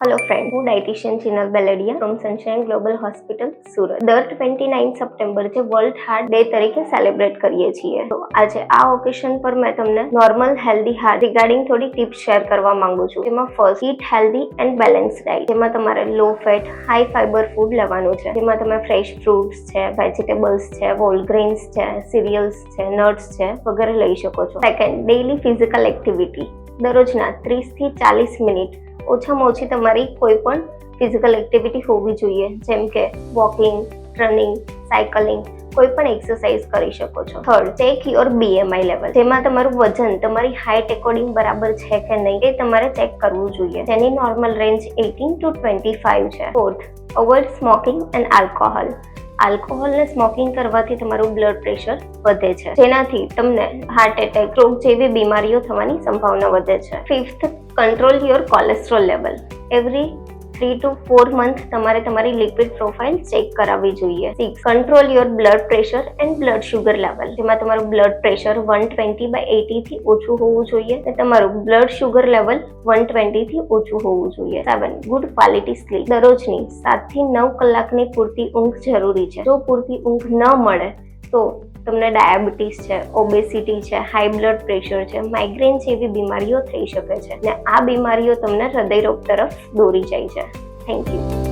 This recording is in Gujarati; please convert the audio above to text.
હેલો ફ્રેન્ડ, હું dietitian Chinal Beladiya from Sunshine Global Hospital Surat. દર 29 સપ્ટેમ્બર જે વર્લ્ડ હાર્ટ ડે તરીકે સેલિબ્રેટ કરીએ છીએ. તો આજે આ ઓકેશન પર મેં તમને નોર્મલ હેલ્ધી હાર્ટ રિગાર્ડિંગ થોડી ટિપ્સ શેર કરવા માંગુ છું. જેમાં first, eat healthy and balance diet. જેમાં તમારે low fat, high fibre food લેવાનું છે. જેમાં તમે ફ્રેશ ફ્રૂટ્સ છે, વેજીટેબલ્સ છે, હોલ ગ્રેન્સ છે, સિરિયલ્સ છે, નટ્સ છે વગેરે લઈ શકો છો. Second, daily physical activity. દરરોજના 30 થી 40 મિનિટ ઓછામાં ઓછી તમારી કોઈ પણ ફિઝિકલ એક્ટિવિટી હોવી જોઈએ, જેમ કે વોકિંગ, રનિંગ, સાયકલિંગ, કોઈ પણ એક્સરસાઇઝ કરી શકો છો. Third, check your BMI level. જેમાં તમારું વજન તમારી હાઇટ એકોર્ડિંગ બરાબર છે કે નહીં એ તમારે ચેક કરવું જોઈએ. તેની નોર્મલ રેન્જ 18 to 25 છે. Fourth, avoid smoking and alcohol. Alcohol ને સ્મોકિંગ કરવાથી તમારું બ્લડ પ્રેશર વધે છે, જેનાથી તમને હાર્ટ એટેક, સ્ટ્રોક જેવી બીમારીઓ થવાની સંભાવના વધે છે. Fifth, control your cholesterol level. Every 3 to 4 month તમારે તમારી લિપિડ પ્રોફાઇલ ચેક કરાવવી જોઈએ. 6, control your blood pressure and blood sugar level. જેમાં તમારું બ્લડ પ્રેશર 120/80 થી ઓછું હોવું જોઈએ અને તમારું બ્લડ શુગર લેવલ 120 થી ઓછું હોવું જોઈએ. 7, ગુડ ક્વોલિટી સ્લીપ. દરરોજની 7 થી 9 કલાકની પૂરતી ઊંઘ જરૂરી છે. જો પૂરતી ઊંઘ ન મળે તો તમને ડાયાબિટીસ છે, ઓબેસિટી છે, હાઈ બ્લડ પ્રેશર છે, માઇગ્રેન જેવી બીમારીઓ થઈ શકે છે અને આ બીમારીઓ તમને હૃદયરોગ તરફ દોરી જાય છે. Thank you.